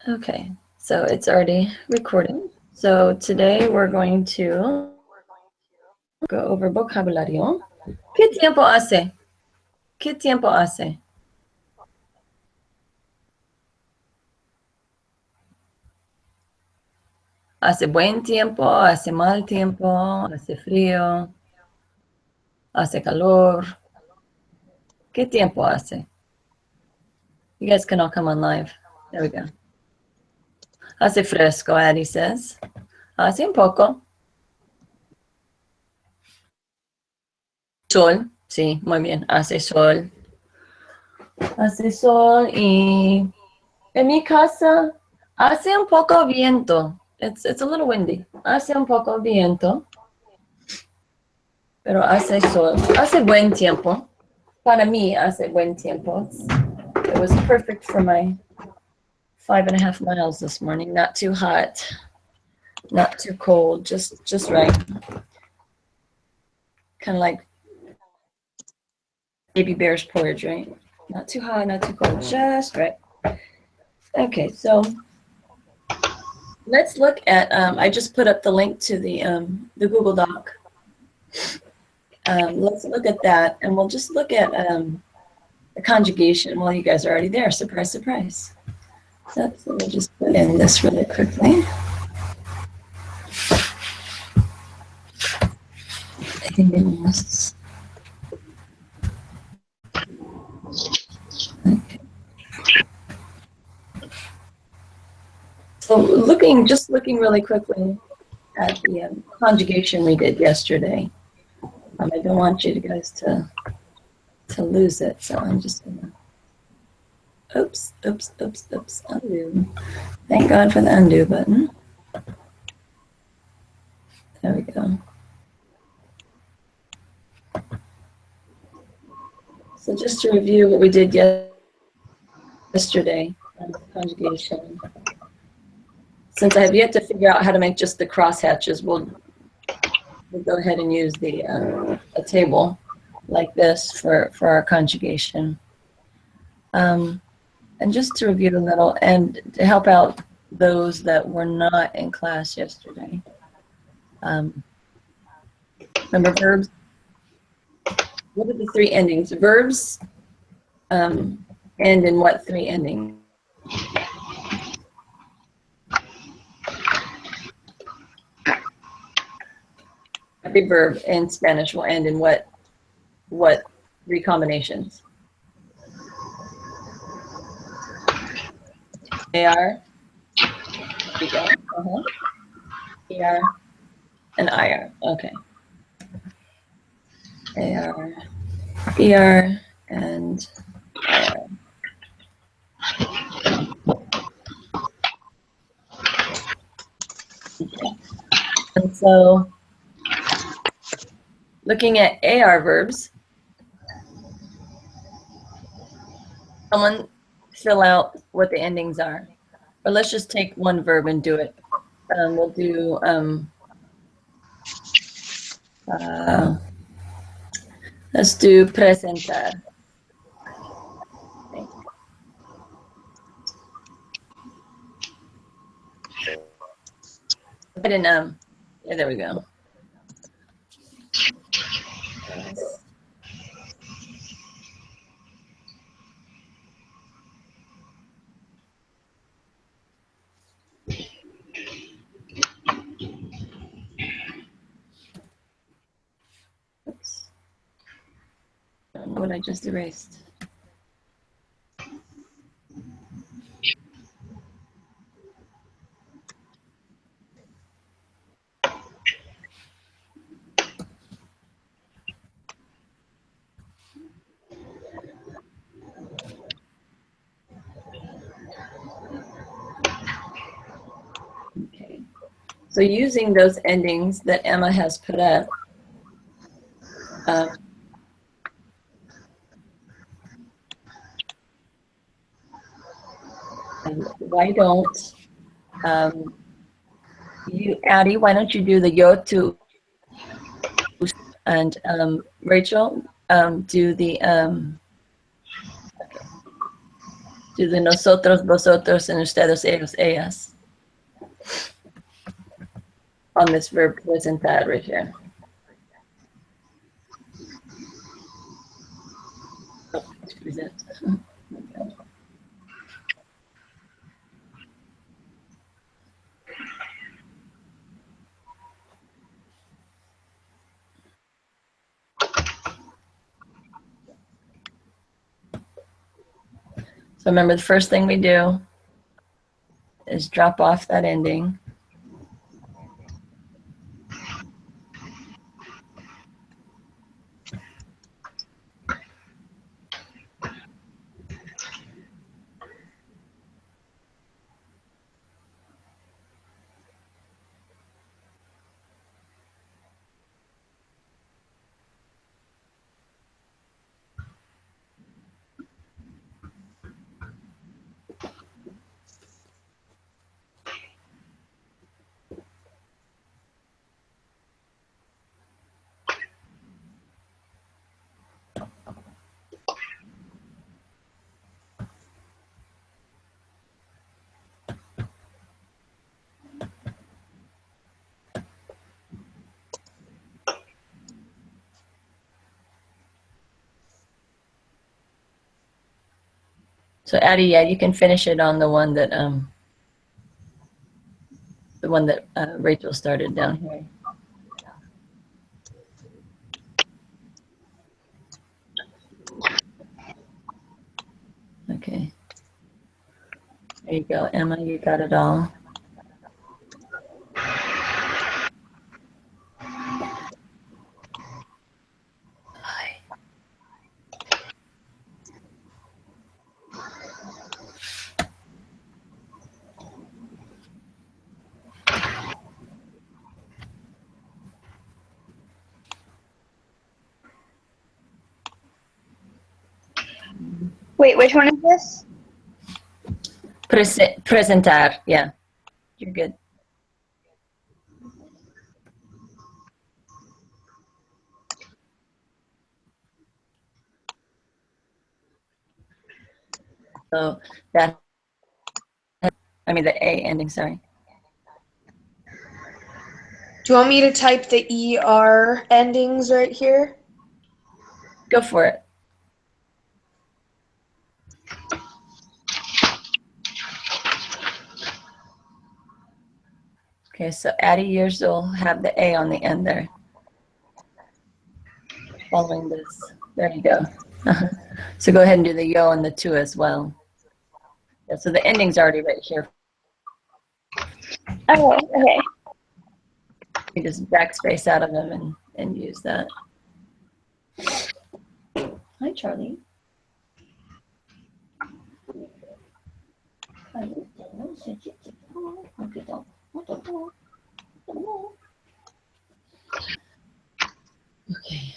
Okay, so it's already recording. So today we're going to go over vocabulario. ¿Qué tiempo hace? ¿Qué tiempo hace? Hace buen tiempo, hace mal tiempo, hace frío, hace calor. ¿Qué tiempo hace? You guys can all come on live. There we go. Hace fresco, Addie says. Hace un poco. Sol, sí, muy bien. Hace sol. Hace sol y en mi casa hace un poco viento. It's a little windy. Hace un poco viento. Pero hace sol. Hace buen tiempo. Para mí hace buen tiempo. It was perfect for my 5.5 miles this morning. Not too hot. Not too cold. Just right. Kind of like baby bear's porridge, right? Not too hot, not too cold. Just right. Okay, so let's look at, I just put up the link to the Google Doc. Let's look at that, and we'll just look at the conjugation. Well, you guys are already there. Surprise, surprise. So we'll just put in this really quickly. Okay. So just looking really quickly at the conjugation we did yesterday. I don't want you guys to lose it, so I'm just gonna, oops, undo. Thank God for the undo button. There we go. So just to review what we did yesterday on conjugation. Since I have yet to figure out how to make just the crosshatches, we'll go ahead and use the a table like this for our conjugation. And just to review a little and to help out those that were not in class yesterday. Remember verbs? What are the three endings? Verbs end in what three endings? Every verb in Spanish will end in what three combinations? AR, ER, and IR. Okay. AR, ER, and IR. Okay. And so, looking at AR verbs, someone fill out what the endings are. Or let's just take one verb and do it. We'll do let's do presentar. I didn't yeah, there we go. Oops. I don't know what I just erased. Okay. So using those endings that Emma has put up, why don't you, Addie, why don't you do the yo to, and Rachel, do Do the nosotros, vosotros, and ustedes, ellos, ellas. On this verb presentar right here. Oh, present. So remember, the first thing we do is drop off that ending. So Addie, yeah, you can finish it on the one that Rachel started down here. Okay. There you go, Emma, you got it all. Wait, which one is this? Presentar, yeah, you're good. So that, I mean the A ending, sorry. Do you want me to type the ER endings right here? Go for it. Okay, so Addie, yours will have the A on the end there. Following this, there you go. So go ahead and do the yo and the tu as well. Yeah, so the ending's already right here. Oh, okay. You just backspace out of them and use that. Hi, Charlie. Okay.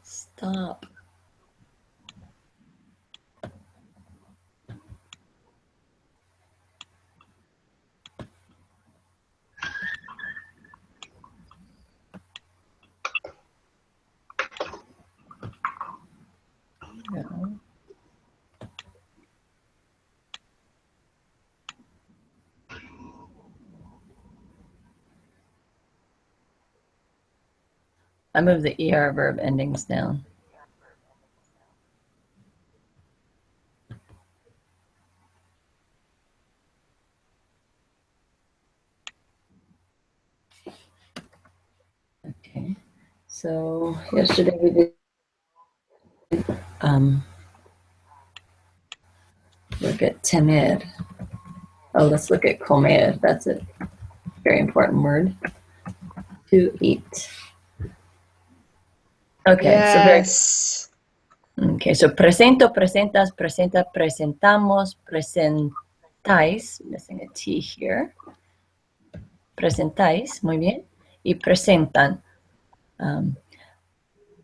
Stop. No. I move the ER verb endings down. Okay. So yesterday we did look at temer. Oh, let's look at comer. That's a very important word. To eat. Okay, yes. Okay, so presento, presentas, presenta, presentamos, presentamos. presentáis, missing a T here. Presentáis, muy bien. Y presentan.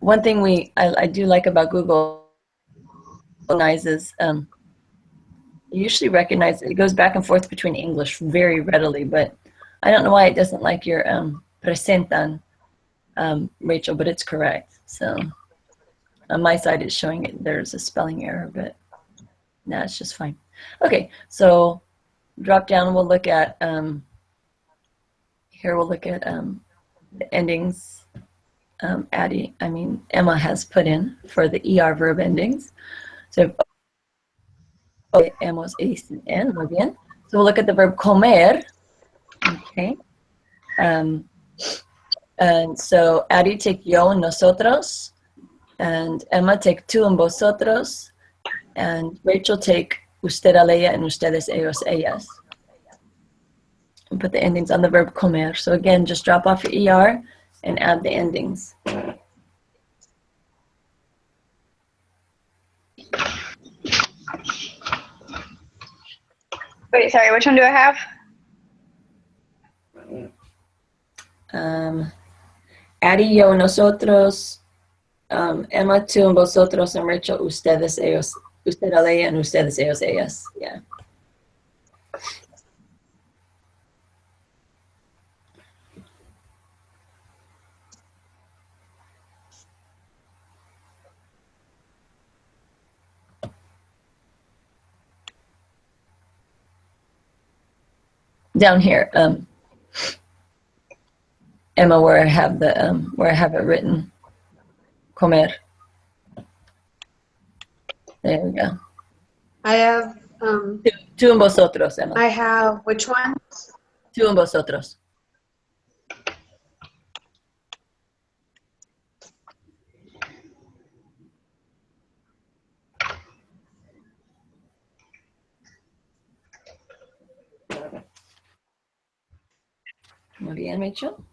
One thing I do like about Google is you usually recognize it goes back and forth between English very readily, but I don't know why it doesn't like your presentan, Rachel, but it's correct. So on my side, it's showing it. There's a spelling error, but no, it's just fine. Okay, so drop down. We'll look at here. We'll look at the endings. Emma has put in for the ER verb endings. So hemos en, muy bien. So we'll look at the verb comer. Okay. And so Addie take yo and nosotros, and Emma take tú and vosotros, and Rachel take usted a ella and ustedes ellos ellas. And put the endings on the verb comer. So again, just drop off your ER and add the endings. Wait, sorry, which one do I have? Addie, yo, nosotros, Emma, tú and vosotros, and Rachel, ustedes, ellos, usted a ella, and ustedes, ellos, ellas. Yeah. Down here, Emma, where I have it written, comer. There we go. I have, Tú and vosotros, Emma. I have, which one? Tú and vosotros. Muy bien, Rachel.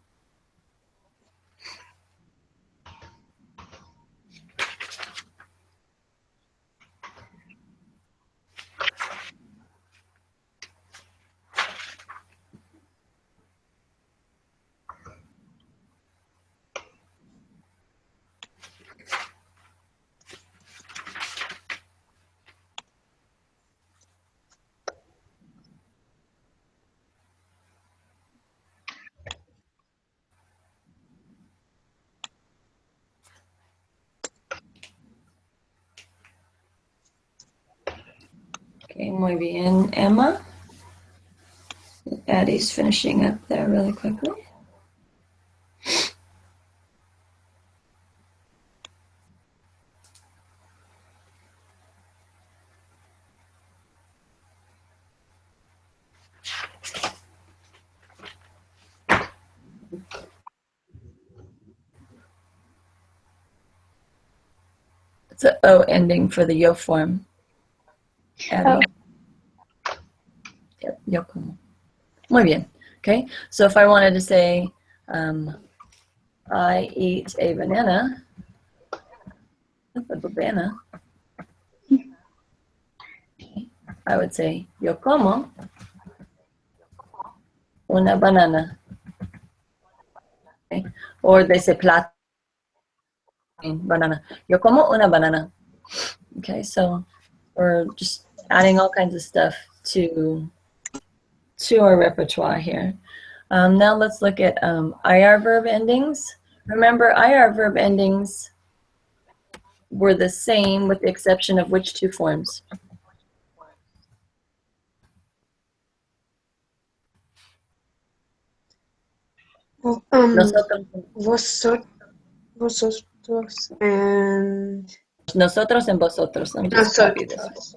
Okay, muy bien, Emma. Addie's finishing up there really quickly. It's an O ending for the yo form. Addie. Oh. Yep, yo como. Muy bien. Okay, so if I wanted to say, I eat a banana, I would say, yo como una banana. Okay? Or they say plato, banana. Yo como una banana. Okay, so we're just adding all kinds of stuff to our repertoire here. Now let's look at IR verb endings. Remember, IR verb endings were the same with the exception of which two forms? Nosotros, Vosotros and nosotros and vosotros. Let me just copy this.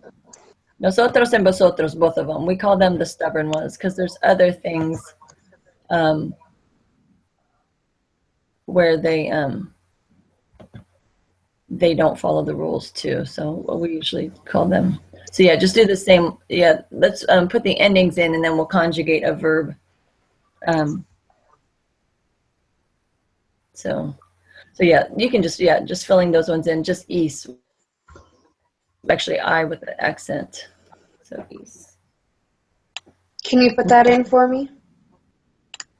Nosotros and vosotros, both of them. We call them the stubborn ones because there's other things where they don't follow the rules too. So we usually call them. So yeah, just do the same. Yeah, let's put the endings in and then we'll conjugate a verb. So yeah, you can just filling those ones in, just is. Actually, I with the accent. So is. Can you put that in for me?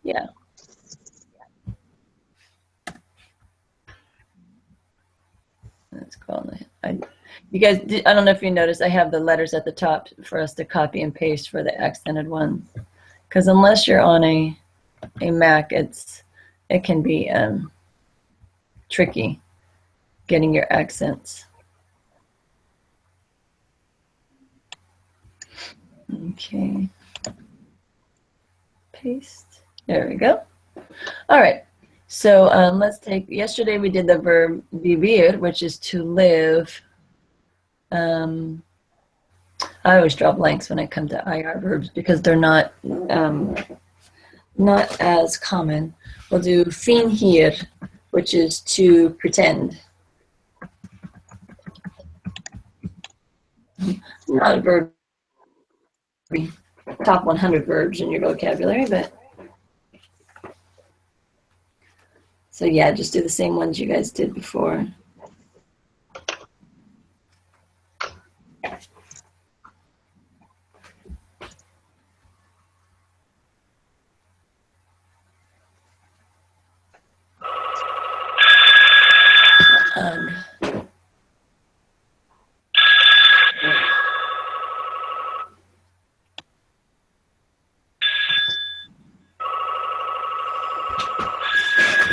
Yeah. That's cool. You guys, I don't know if you noticed, I have the letters at the top for us to copy and paste for the accented ones. Because unless you're on a Mac, it can be tricky getting your accents. Okay. Paste. There we go. All right. So let's take, yesterday we did the verb vivir, which is to live. I always draw blanks when I come to IR verbs because they're not as common. We'll do fingir, which is to pretend. Not a verb, top 100 verbs in your vocabulary, but so yeah, just do the same ones you guys did before.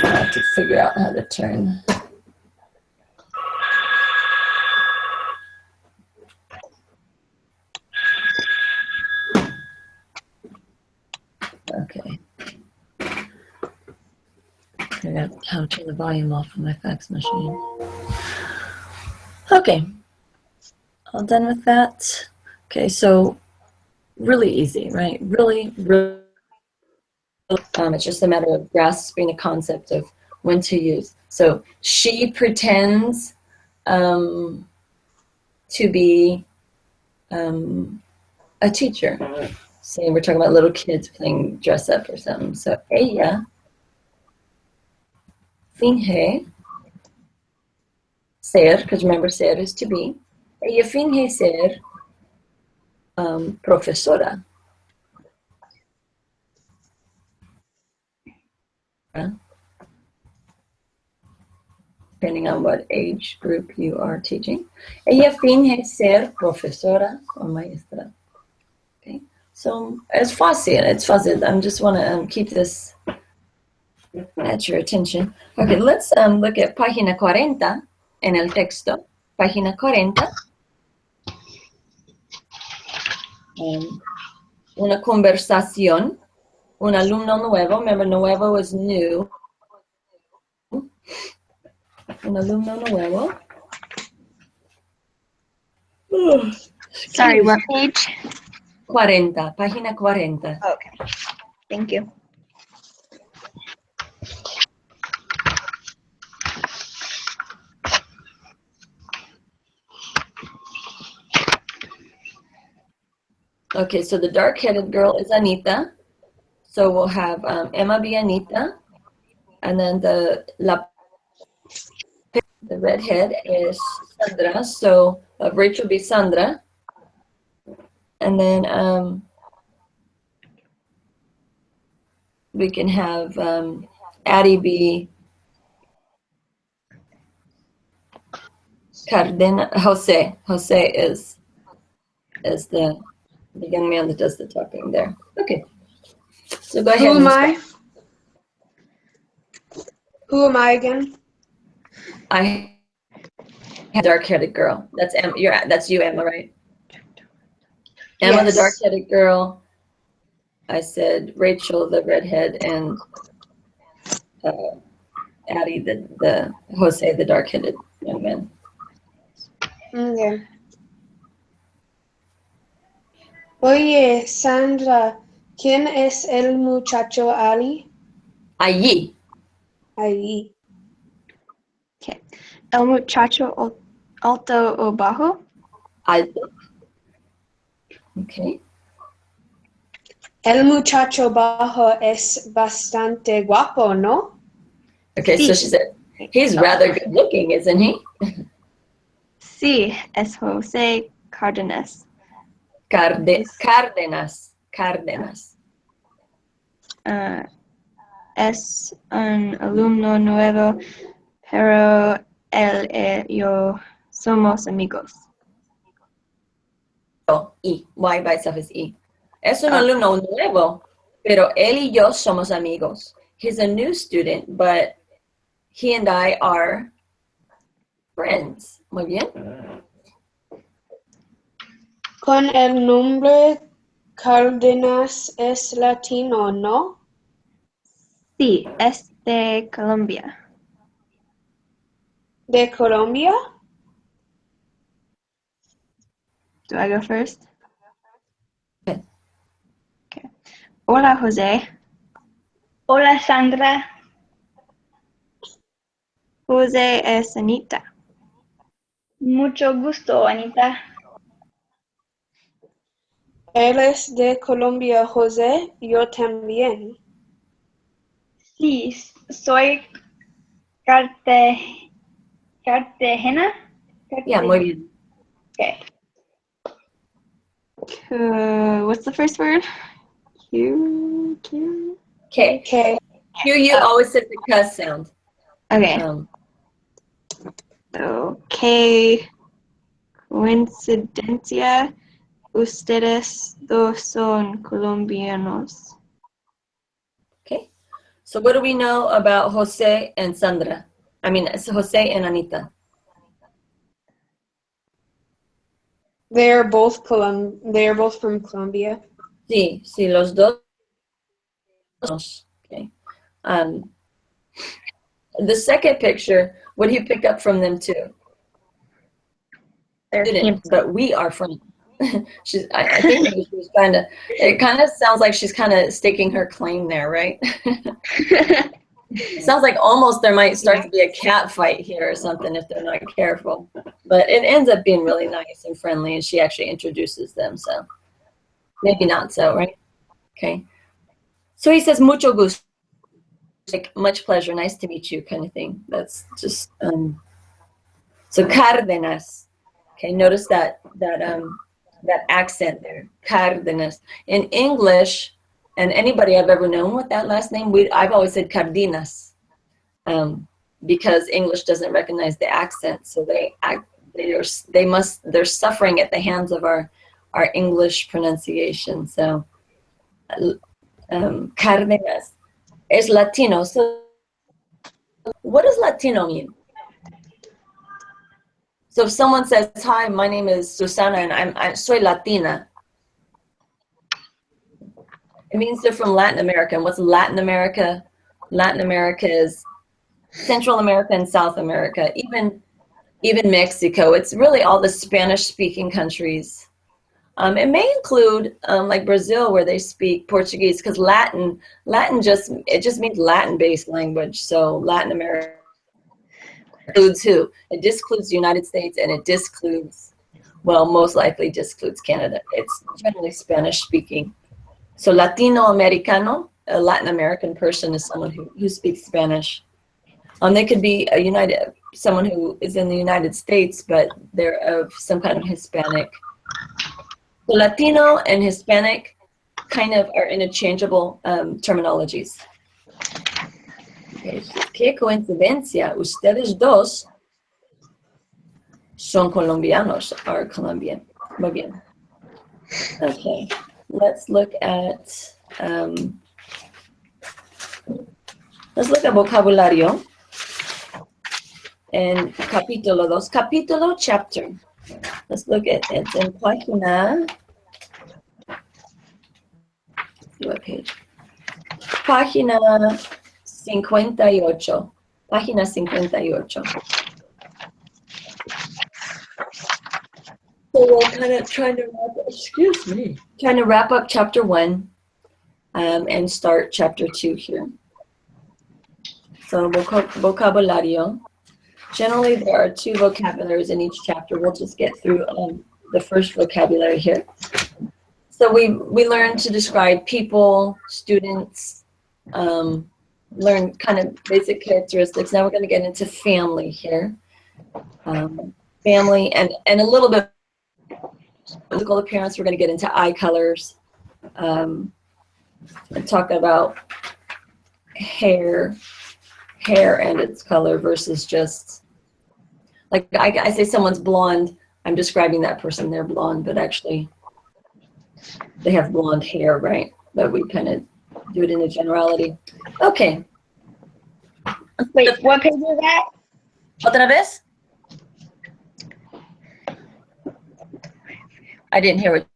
I have to figure out how to turn. Okay. Figure out how to turn the volume off on my fax machine. Okay. All done with that? Okay, so really easy, right? Really. It's just a matter of grasping a concept of when to use. So she pretends to be a teacher. Say we're talking about little kids playing dress up or something. So ella finge ser, because remember ser is to be. Ella finge ser profesora. Depending on what age group you are teaching. Ella finge ser profesora o maestra. Okay, so it's fácil. I just want to keep this at your attention. Okay, let's look at página 40 en el texto. Página 40. Una conversación. Un alumno nuevo. Remember, nuevo is new. Un alumno nuevo. Sorry, what page? 40, página 40. Okay. Thank you. Okay, so the dark-headed girl is Anita. So we'll have Emma be Anita. And then the redhead is Sandra. So Rachel be Sandra. And then we can have Addie be Jose. Jose is the young man that does the talking there. Okay. So go ahead. Who am I? Who am I again? I have a dark-headed girl. That's Emma. That's you, Emma, right? Emma, Yes. the dark-headed girl. I said Rachel, the redhead, and Addie, the Jose, the dark-headed young man. Okay. Oye, Sandra, ¿quién es el muchacho Ali? Allí. Ahí. Okay. El muchacho alto o bajo? Alto. Okay. El muchacho bajo es bastante guapo, ¿no? Okay, so she said, he's rather good looking, isn't he? Sí, es Jose Cardenas. Cárdenas. Cárdenas. Es un alumno nuevo, pero él y yo somos amigos. Y, Y by itself is E. Es un Ah. alumno nuevo, pero él y yo somos amigos. He's a new student, but he and I are friends. Muy bien. Con el nombre Cárdenas es latino, ¿no? Sí, es de Colombia. ¿De Colombia? Do I go first? Okay. Okay. Hola, José. Hola, Sandra. José es Anita. Mucho gusto, Anita. Él es de Colombia, José. Yo también. Sí, soy Cartagena. Yeah, muy bien. Okay. What's the first word? Q. Okay. Okay. You always said the cuss sound. Okay. Okay. Coincidencia. Ustedes dos son colombianos. Okay. So what do we know about Jose and Sandra? I mean, it's Jose and Anita. They're both from Colombia. Sí, los dos. Okay. The second picture, what do you pick up from them too? They're Didn't, but we are friends. I think maybe she was it kind of sounds like she's kind of staking her claim there, right? It sounds like almost there might start to be a cat fight here or something if they're not careful. But it ends up being really nice and friendly, and she actually introduces them, so maybe not so, right? Okay. So he says, mucho gusto, like much pleasure, nice to meet you kind of thing. That's just, so Cárdenas. Okay, notice that accent there, Cárdenas. In English, and anybody I've ever known with that last name, I've always said Cardenas, because English doesn't recognize the accent, so they're suffering at the hands of our English pronunciation. So Cárdenas is Latino. So what does Latino mean? So if someone says, "Hi, my name is Susana, and I soy Latina," it means they're from Latin America. And what's Latin America? Latin America is Central America and South America, even Mexico. It's really all the Spanish-speaking countries. It may include like Brazil, where they speak Portuguese, because Latin just means Latin-based language. So Latin America includes who? It discludes the United States, and it discludes, well, most likely discludes Canada. It's generally Spanish-speaking. So Latino Americano, a Latin American person, is someone who speaks Spanish. They could be someone who is in the United States, but they're of some kind of Hispanic. So Latino and Hispanic kind of are interchangeable terminologies. Qué coincidencia, ustedes dos son colombianos, are Colombian. Muy bien. Okay, let's look at vocabulario. And capítulo 2, capítulo, chapter. Let's look at it. It's in página, what page? Página 58. Página 58. So we're kind of trying to wrap up chapter 1 and start chapter 2 here. So vocabulario. Generally, there are 2 vocabularies in each chapter. We'll just get through the first vocabulary here. So we learn to describe people, students, learn kind of basic characteristics. Now we're going to get into family here. Family and a little bit physical appearance. We're going to get into eye colors. and talk about hair and its color versus just like I say someone's blonde, I'm describing that person, they're blonde, but actually they have blonde hair, right? But we kind of do it in a generality. Okay. Wait, what page is that? Otra vez? I didn't hear what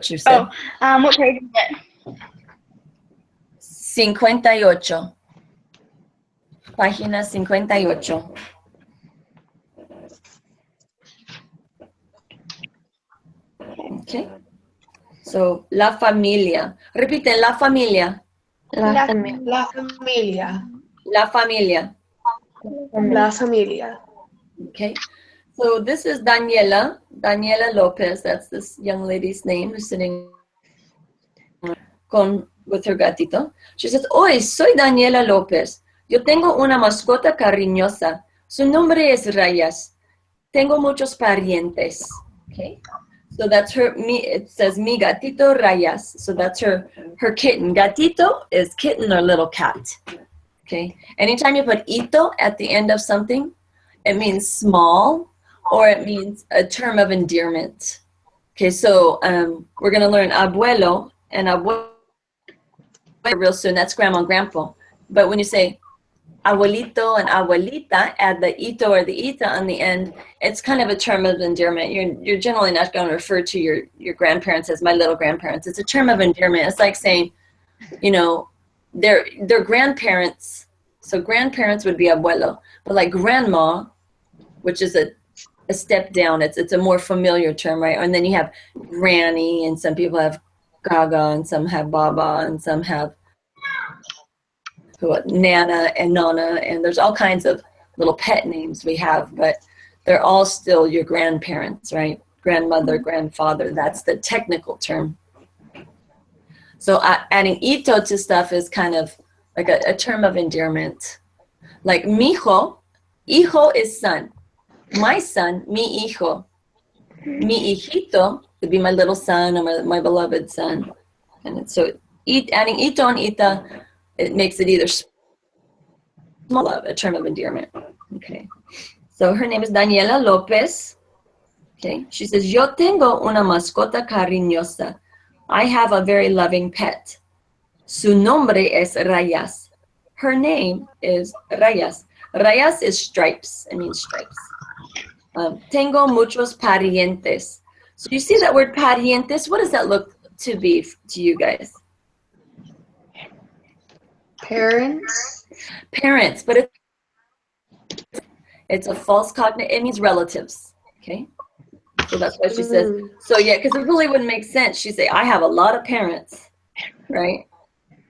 you said. Oh, what page is it? 58. Página 58. Okay. So, la familia. Repite, la familia. La familia. La familia. La familia. La familia. Okay. So this is Daniela Lopez. That's this young lady's name who's sitting with her gatito. She says, "Hoy soy Daniela Lopez. Yo tengo una mascota cariñosa. Su nombre es Rayas. Tengo muchos parientes." Okay. So that's it says mi gatito Rayas. So that's her kitten. Gatito is kitten or little cat. Okay. Anytime you put ito at the end of something, it means small or it means a term of endearment. Okay, so we're going to learn abuelo and abuela real soon. That's grandma and grandpa. But when you say abuelito and abuelita, add the ito or the ita on the end, it's kind of a term of endearment. You're generally not going to refer to your grandparents as my little grandparents. It's a term of endearment. It's like saying, you know, they're grandparents. So grandparents would be abuelo. But like grandma, which is a step down, it's a more familiar term, right? And then you have granny, and some people have gaga, and some have baba, and some have nana and nana, and there's all kinds of little pet names we have, but they're all still your grandparents, right? Grandmother, grandfather, that's the technical term. So adding ito to stuff is kind of like a term of endearment. Like mijo, hijo is son. My son, mi hijo. Mi hijito would be my little son or my beloved son. And so adding ito and ita, it makes it either small, a term of endearment. Okay. So her name is Daniela Lopez. Okay. She says, "Yo tengo una mascota cariñosa. I have a very loving pet. Su nombre es Rayas." Her name is Rayas. Rayas is stripes. It means stripes. Tengo muchos parientes. So you see that word parientes? What does that look to be to you guys? Parents. Parents, but it's a false cognate. It means relatives. Okay. So that's why she says, so yeah, because it really wouldn't make sense. She'd say, "I have a lot of parents," right?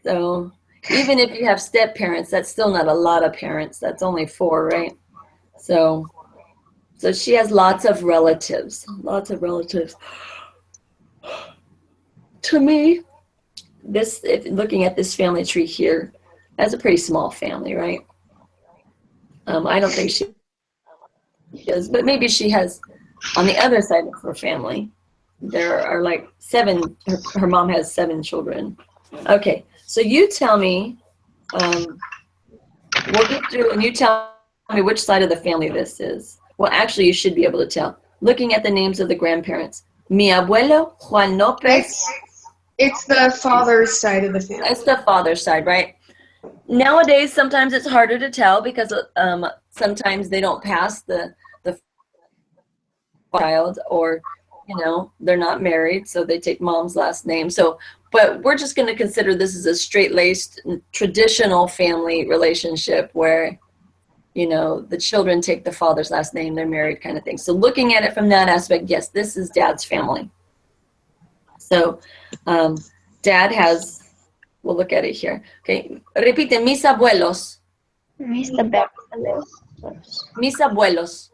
So even if you have step parents, that's still not a lot of parents. That's only 4, right? So she has lots of relatives. Lots of relatives. To me, looking at this family tree here, that's a pretty small family, right? I don't think she does, but maybe she has on the other side of her family. There are like 7, her mom has 7 children. Okay, so you tell me, we'll get through and you tell me which side of the family this is. Well, actually, you should be able to tell. Looking at the names of the grandparents. Mi abuelo, Juan Lopez. It's the father's side of the family. It's the father's side, right? Nowadays, sometimes it's harder to tell because sometimes they don't pass the child, or they're not married, so they take mom's last name. So, but we're just going to consider this as a straight-laced traditional family relationship where the children take the father's last name, they're married, kind of thing. So looking at it from that aspect, yes, this is dad's family. So dad has, we'll look at it here. Okay, repite, mis abuelos. Mis abuelos. Mis abuelos.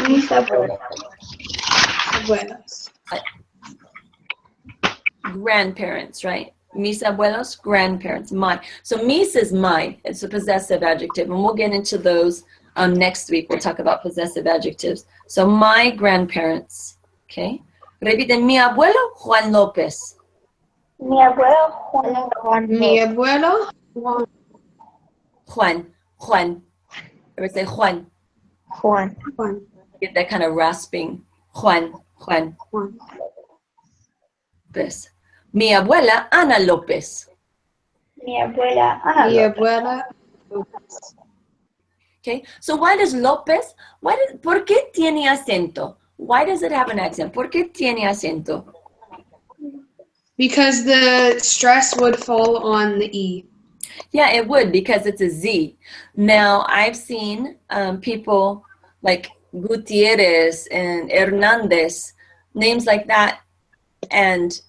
Mis abuelos. Abuelos. Grandparents, right? Mis abuelos, grandparents, my. So mis is my. It's a possessive adjective, and we'll get into those next week. We'll talk about possessive adjectives. So my grandparents, okay? Repite, mi abuelo Juan López. Mi abuelo Juan. Mi abuelo Juan. Juan. I would say Juan. Juan. Get that kind of rasping. Juan. López. Mi abuela Ana López. Mi abuela Ana. Mi abuela. Okay, so why does López, ¿por qué tiene acento? Why does it have an accent? ¿Por qué tiene acento? Because the stress would fall on the E. Yeah, it would because it's a Z. Now, I've seen people like Gutierrez and Hernandez, names like that, and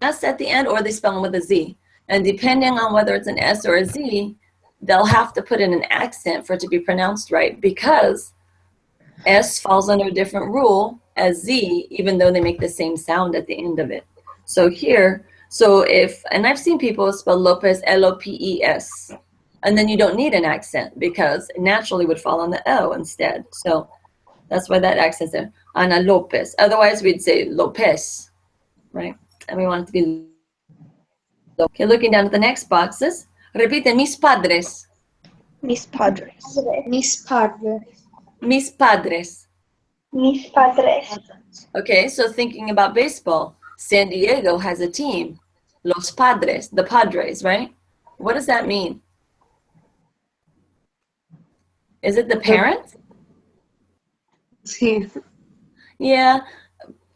S at the end, or they spell them with a Z. And depending on whether it's an S or a Z, they'll have to put in an accent for it to be pronounced right, because S falls under a different rule as Z, even though they make the same sound at the end of it. So here, and I've seen people spell Lopez, L-O-P-E-S, and then you don't need an accent because it naturally would fall on the O instead. So that's why that accent's there. Ana Lopez. Otherwise, we'd say Lopez, right? And we want it to be. Okay, looking down at the next boxes. Repite, mis padres. Mis padres. Mis padres. Mis padres. Mis padres. Okay, so thinking about baseball, San Diego has a team. Los Padres, the Padres, right? What does that mean? Is it the parents? Yeah.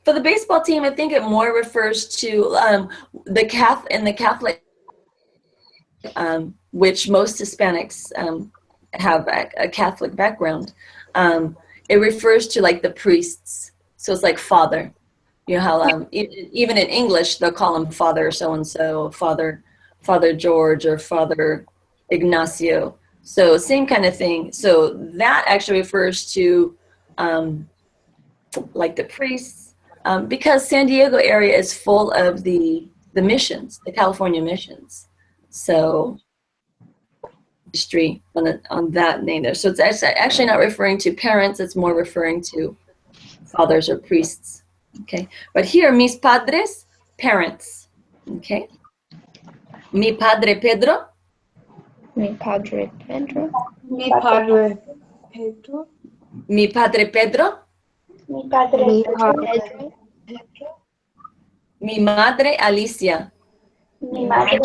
For the baseball team, I think it more refers to the Catholic, which most Hispanics have a Catholic background. It refers to like the priests. So it's like father. You know how even in English they'll call him Father so-and-so, Father George, or Father Ignacio. So same kind of thing. So that actually refers to like the priests, because San Diego area is full of the missions, the California missions. So history on that name there. So it's actually not referring to parents, it's more referring to fathers or priests. Okay, but here, mis padres, parents. Okay, mi padre Pedro. Mi padre Pedro. Mi padre Pedro. Mi padre Pedro. Mi padre Mi Pedro. Mi madre Alicia. Mi madre.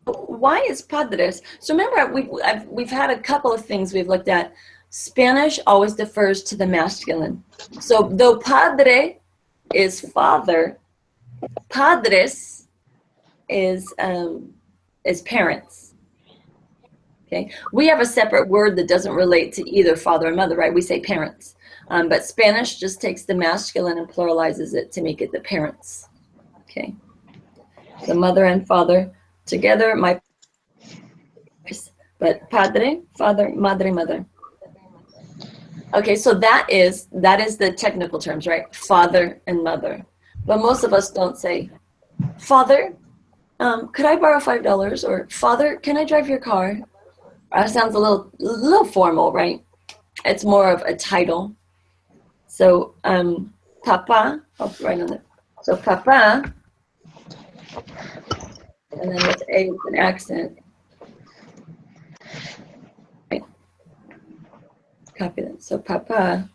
Why is padres? So remember, we've had a couple of things we've looked at. Spanish always defers to the masculine. So though padre is father, padres is parents. Okay, we have a separate word that doesn't relate to either father or mother, right? We say parents, but Spanish just takes the masculine and pluralizes it to make it the parents. Okay, the mother and father together, but padre, father, madre, mother. Okay, so that is the technical terms, right? Father and mother. But most of us don't say, Father, could I borrow $5? Or Father, can I drive your car? That sounds a little formal, right? It's more of a title. So Papa, I'll write on it. So Papa, and then with A with an accent. Copy that. So Papa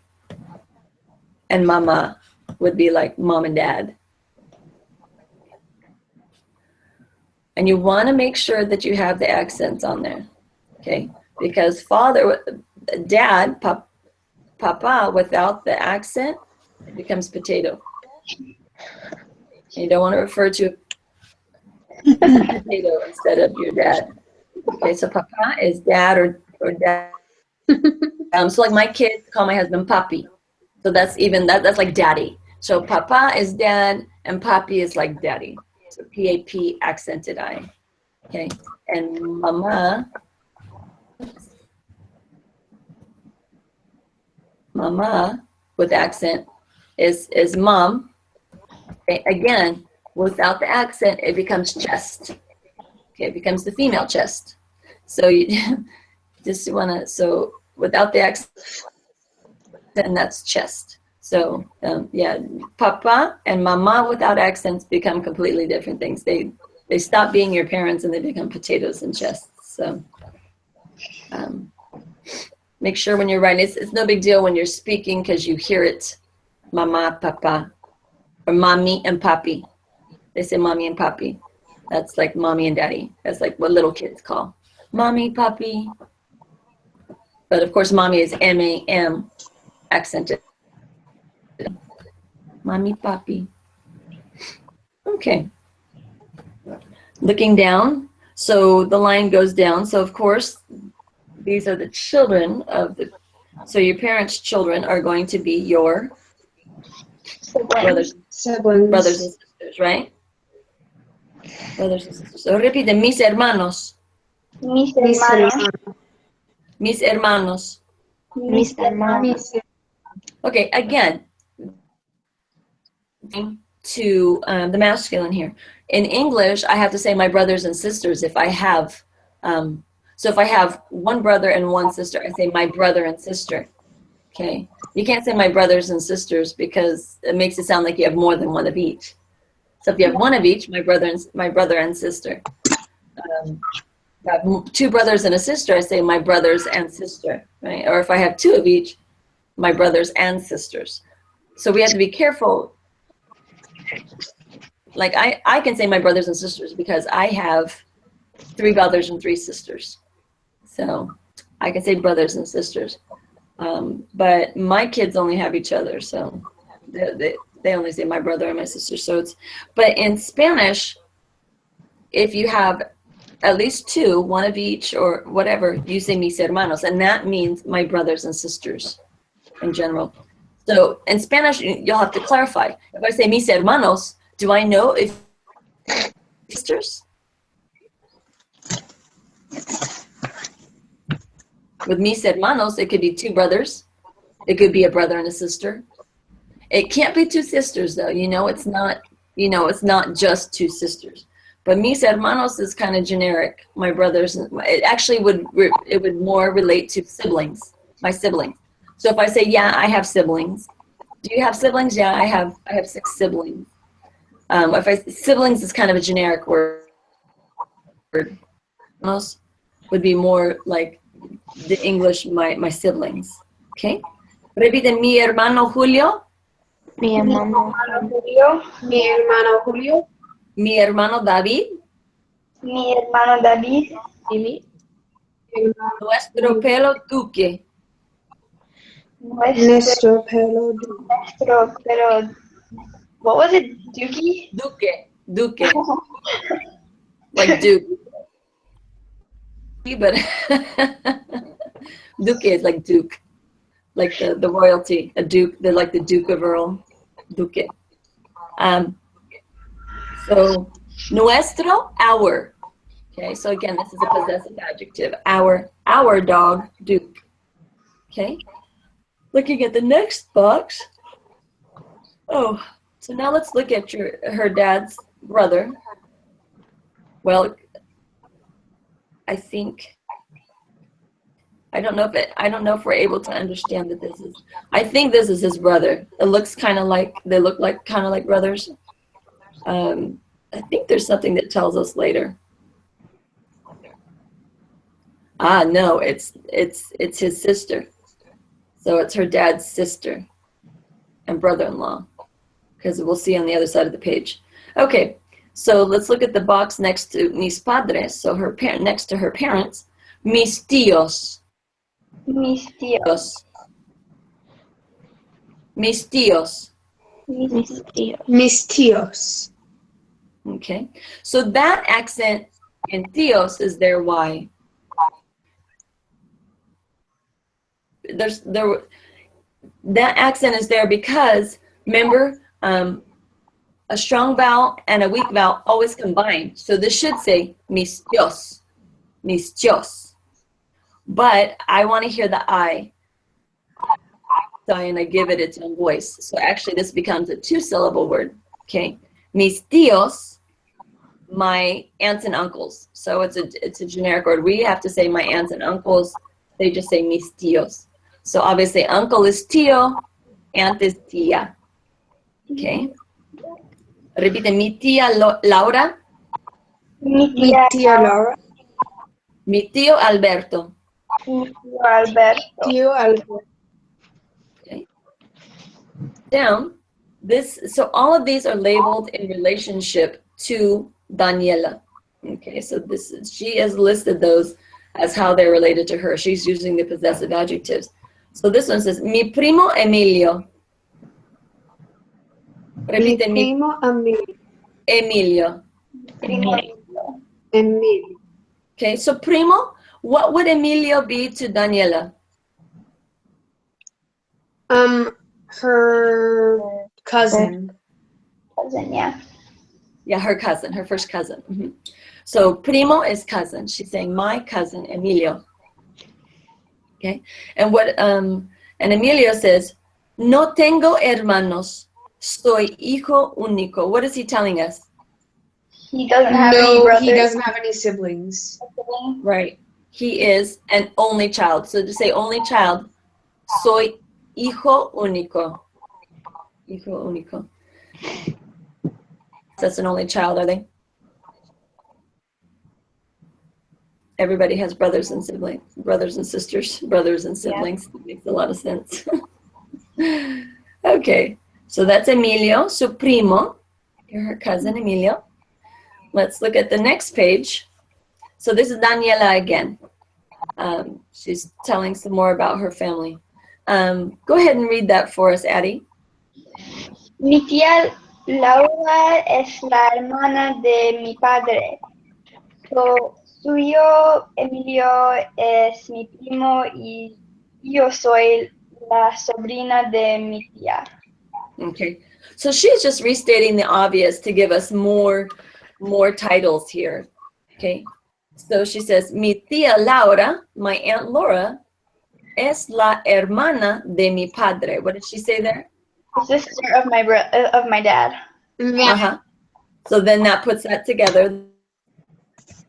and Mama would be like mom and dad. And you want to make sure that you have the accents on there, okay? Because dad, Papa, without the accent, it becomes potato. You don't want to refer to potato instead of your dad. Okay, so Papa is dad or dad. So like my kids call my husband Papi. So that's like daddy. So Papa is dad and Papi is like daddy. So P-A-P accented I. Okay. And Mama with accent is mom. Okay. Again, without the accent, it becomes chest. Okay, it becomes the female chest. So you just want to, so without the accent, then that's chest. So yeah, papa and mama without accents become completely different things. They stop being your parents and they become potatoes and chests. So make sure when you're writing, it's no big deal when you're speaking because you hear it, mama, papa, or mommy and papi. They say mommy and papi. That's like mommy and daddy. That's like what little kids call mommy, papi. But of course, mommy is M-A-M accented. Mommy, papi. Okay. Looking down. So the line goes down. So of course, these are the children of the, so your parents' children are going to be your brothers and sisters, right? Brothers and sisters. So repite, mis hermanos. Mis hermanos. Mis hermanos. Mis hermanos. Okay, again, to the masculine here. In English, I have to say my brothers and sisters if I have, so if I have one brother and one sister, I say my brother and sister. Okay, you can't say my brothers and sisters because it makes it sound like you have more than one of each. So if you have one of each, my brother and sister. If I have two brothers and a sister, I say my brothers and sister, right? Or if I have two of each, my brothers and sisters. So we have to be careful. Like I can say my brothers and sisters because I have 3 brothers and 3 sisters. So I can say brothers and sisters. But my kids only have each other. So they only say my brother and my sister. So it's, but in Spanish, if you have at least 2, one of each or whatever, you say mis hermanos. And that means my brothers and sisters in general. So in Spanish, you'll have to clarify. If I say mis hermanos, do I know if sisters? With mis hermanos, it could be 2 brothers. It could be a brother and a sister. It can't be 2 sisters, though. It's not just 2 sisters. But mis hermanos is kind of generic. My brothers, it actually it would more relate to siblings, my siblings. So if I say, yeah, I have siblings. Do you have siblings? Yeah, I have 6 siblings. Siblings is kind of a generic word. Most would be more like the English, my siblings. Okay. Repite, mi hermano Julio. Mi hermano. Julio. Mi hermano Julio. Mi hermano David. Mi hermano David. Y mi Nuestro pelo Duque. nuestro pelo. Pero, what was it? Dookie? Duque. Like Duke. But Duque is like Duke. Like the royalty. A Duke. They're like the Duke of Earl. Duque. So nuestro, our. Okay, so again, this is a possessive adjective. Our dog, Duke. Okay. Looking at the next box. Oh, so now let's look at her dad's brother. Well, I don't know if we're able to understand that this is. I think this is his brother. It looks kind of like they look like kind of like brothers. I think there's something that tells us later. No, it's his sister. So it's her dad's sister and brother-in-law, because we'll see on the other side of the page. Okay, so let's look at the box next to mis padres. So next to her parents, mis tíos. Mis tíos. Mis tíos. Mis tíos. Mis tíos. Okay, so that accent in tíos is there. Why? That accent is there because, remember, a strong vowel and a weak vowel always combine. So this should say mis tíos, mis tíos. But I want to hear the I, and I give it its own voice. So actually this becomes a 2-syllable word, okay? Mis tíos, my aunts and uncles. So it's a generic word. We have to say my aunts and uncles. They just say mis tíos. So obviously uncle is tío, aunt is tía. Okay. Repite, mi tía Laura, Mi Mi tía tía Laura. mi tío Alberto. mi tío Alberto. Tío Albert. Okay. Down, so all of these are labeled in relationship to Daniela. Okay, so she has listed those as how they're related to her. She's using the possessive adjectives. So this one says, mi primo Emilio. Repite, mi Primo Emilio. Primo Emilio. Okay, so primo, what would Emilio be to Daniela? Her cousin. cousin, yeah. Yeah, her cousin, her first cousin. Mhm. So primo is cousin. She's saying my cousin Emilio. Okay, and and Emilio says, no tengo hermanos, soy hijo único. What is he telling us? He doesn't have any No, brothers. he doesn't have any siblings. Right. He is an only child. So to say only child, soy hijo único. Hijo único. That's an only child, are they? Everybody has brothers and siblings, brothers and sisters, brothers and siblings. Yeah. That makes a lot of sense. Okay, so that's Emilio, su primo, her cousin Emilio. Let's look at the next page. So this is Daniela again. She's telling some more about her family. Go ahead and read that for us, Addie. Mi tía Laura es la hermana de mi padre. Suyo Emilio es mi primo y yo soy la sobrina de mi tía. Okay, so she's just restating the obvious to give us more titles here. Okay, so she says, mi tía Laura, my Aunt Laura, es la hermana de mi padre. What did she say there? The sister of my dad. Uh-huh. So then that puts that together.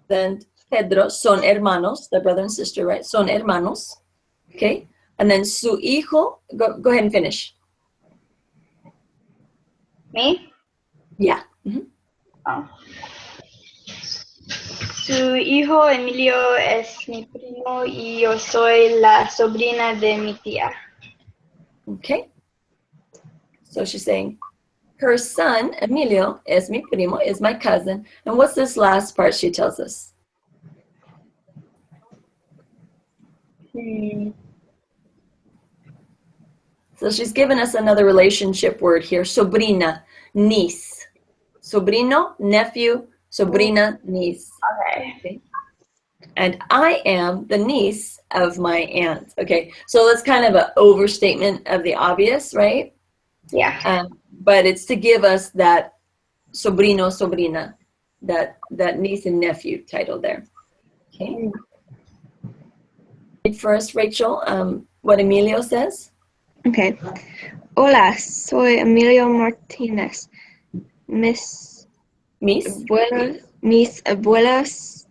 Then Pedro son hermanos, the brother and sister, right? Son hermanos. Okay. And then su hijo, go ahead and finish. Me? Yeah. Mm-hmm. Oh. Su hijo Emilio es mi primo y yo soy la sobrina de mi tía. Okay. So she's saying, her son, Emilio, es mi primo, is my cousin. And what's this last part she tells us? So she's given us another relationship word here, sobrina, niece. Sobrino, nephew, sobrina, niece. Okay. And I am the niece of my aunt. Okay, so that's kind of an overstatement of the obvious, right? Yeah. But it's to give us that sobrino, sobrina, that niece and nephew title there. Okay. First, Rachel, what Emilio says. Okay. Hola, soy Emilio Martinez. Mis abuelos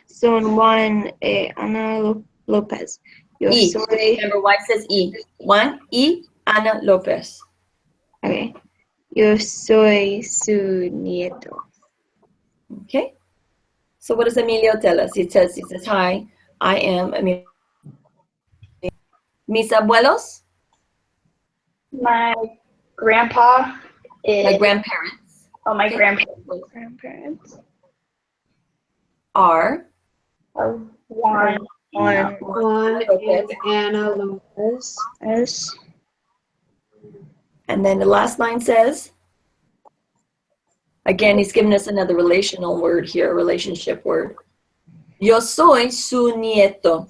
son Juan y Ana López. Yo soy. Remember why it says E. Juan y Ana López. Okay. Yo soy su nieto. Okay. So what does Emilio tell us? He says, hi, I am Emilio. Mis abuelos? My grandpa is... My grandparents. Oh, my Grandparents. Are? Juan and Anna Lopez. And then the last line says, again, he's given us another relational word here, a relationship word. Yo soy su nieto.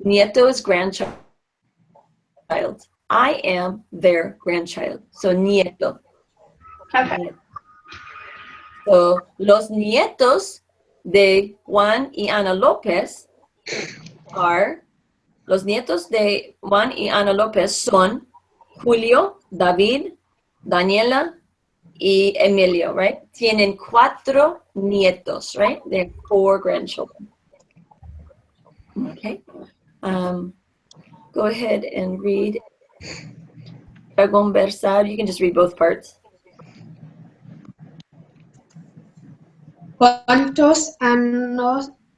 Nieto is grandchild. I am their grandchild. So nieto. Okay. So los nietos de Juan y Ana López are, los nietos de Juan y Ana López son Julio, David, Daniela, y Emilio, right? Tienen 4 nietos, right? They have 4 grandchildren. Okay. Go ahead and read conversar. You can just read both parts. ¿Cuántos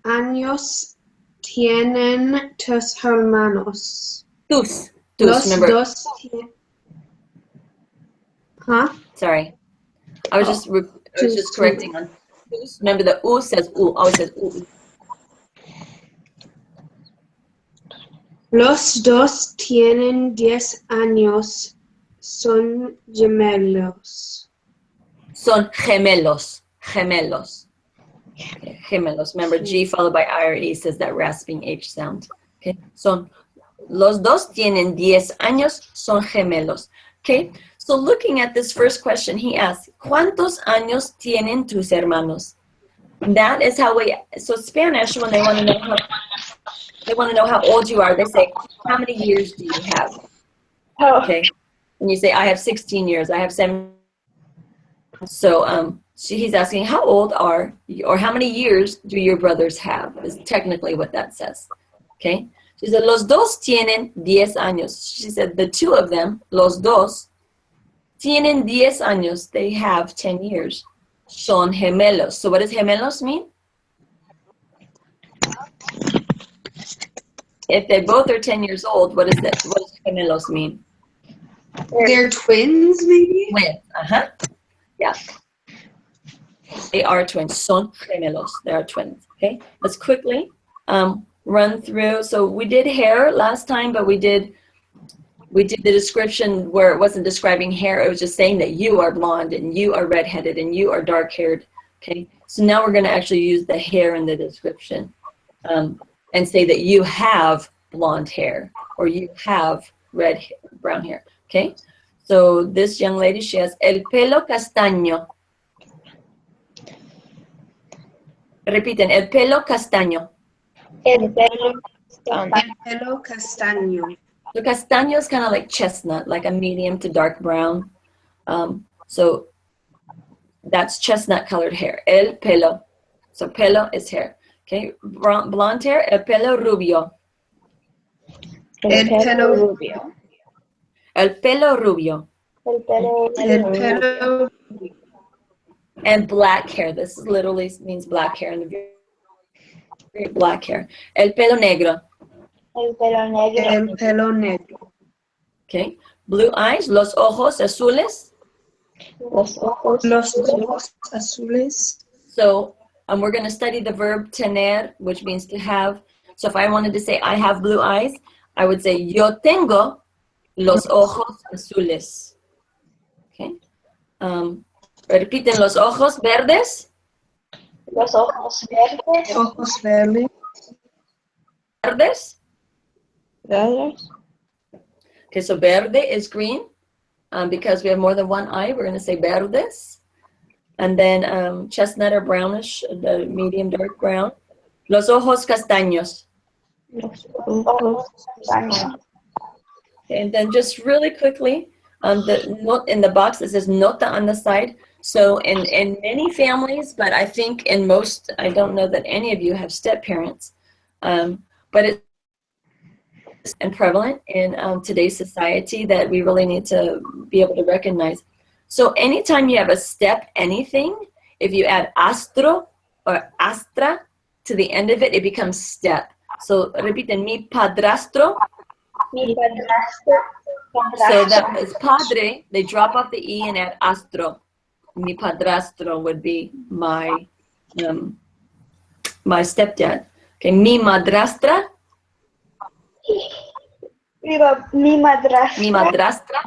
años tienen tus hermanos? Tus, Los remember. dos. Huh? Sorry. I was just correcting on tus. Remember the u says u, always says u. Los dos tienen 10 años. Son gemelos. Son gemelos. Gemelos. Okay, gemelos. Remember, G followed by I or E says that rasping H sound. Okay, son. Los dos tienen 10 años. Son gemelos. Okay, so looking at this first question, he asks, ¿Cuántos años tienen tus hermanos? That is how so Spanish, when they want to know how old you are, they say, how many years do you have? Okay, and you say, I have 16 years, I have 7. So he's asking, how old are you, or how many years do your brothers have, is technically what that says. Okay, she said, los dos tienen 10 años. She said, the two of them, los dos, tienen 10 años, they have 10 years. Son gemelos. So what does gemelos mean? If they both are 10 years old, what does gemelos mean? They're twins, maybe? Twins. Uh-huh. Yeah. They are twins. Son gemelos. They are twins. Okay. Let's quickly run through. So we did hair last time, but we did the description where it wasn't describing hair. It was just saying that you are blonde and you are redheaded and you are dark-haired. Okay. So now we're going to actually use the hair in the description and say that you have blonde hair or you have brown hair. Okay. So this young lady, she has el pelo castaño. Repiten, el pelo castaño. El pelo Pelo castaño. So castaño is kind of like chestnut, like a medium to dark brown. So that's chestnut colored hair. El pelo. So pelo is hair. Okay. Blonde hair, el pelo rubio. El pelo rubio. El pelo rubio. El pelo. And black hair. This literally means black hair. And black hair. El pelo negro. El pelo negro. El pelo negro. Okay. Blue eyes. Los ojos azules. Los ojos. Los ojos azules. So we're going to study the verb tener, which means to have. So if I wanted to say I have blue eyes, I would say yo tengo los ojos azules. Okay. Repiten, los ojos verdes. Los ojos verdes. Ojos verdes. Verdes. Verdes. Okay, so verde is green. Because we have more than one eye, we're going to say verdes. And then chestnut or brownish, the medium dark brown. Los ojos castaños. Los ojos castaños. Okay, and then just really quickly, the note in the box that says nota on the side. So in many families, but I think in most, I don't know that any of you have step parents, but it's and prevalent in today's society that we really need to be able to recognize. So anytime you have a step anything, if you add astro or astra to the end of it, it becomes step. So repiten, mi padrastro. Mi padrastro. So that is padre, they drop off the E and add astro. Mi padrastro would be my stepdad. Okay, mi madrastra. Mi madrastra. Mi madrastra.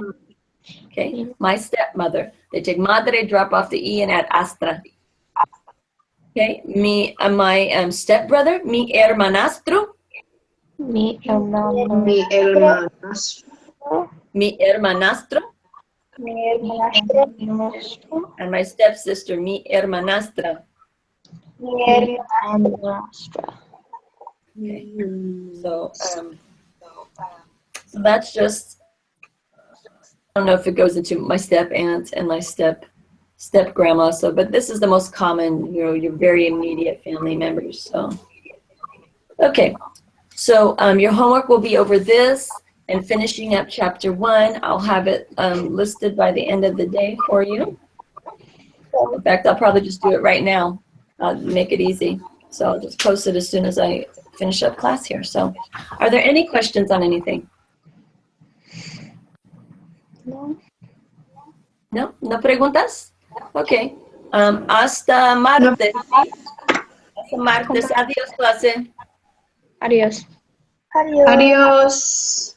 Okay, my stepmother. They take madre, drop off the E and add astra. Okay, my stepbrother, mi hermanastro. Mi hermano. Mi hermanastro. Mi hermanastro. Mi hermanastro. And my stepsister, mi hermanastra. Mi Hermanastra. Okay. So that's just, I don't know if it goes into my step aunt and my step grandma. So, but this is the most common, your very immediate family members. So, okay. So your homework will be over this. and finishing up chapter 1. I'll have it listed by the end of the day for you. In fact, I'll probably just do it right now, make it easy. So I'll just post it as soon as I finish up class here. So are there any questions on anything? No. No? No preguntas? Okay. Hasta martes. Hasta martes. Adiós, clase. Adiós. Adiós. Adiós.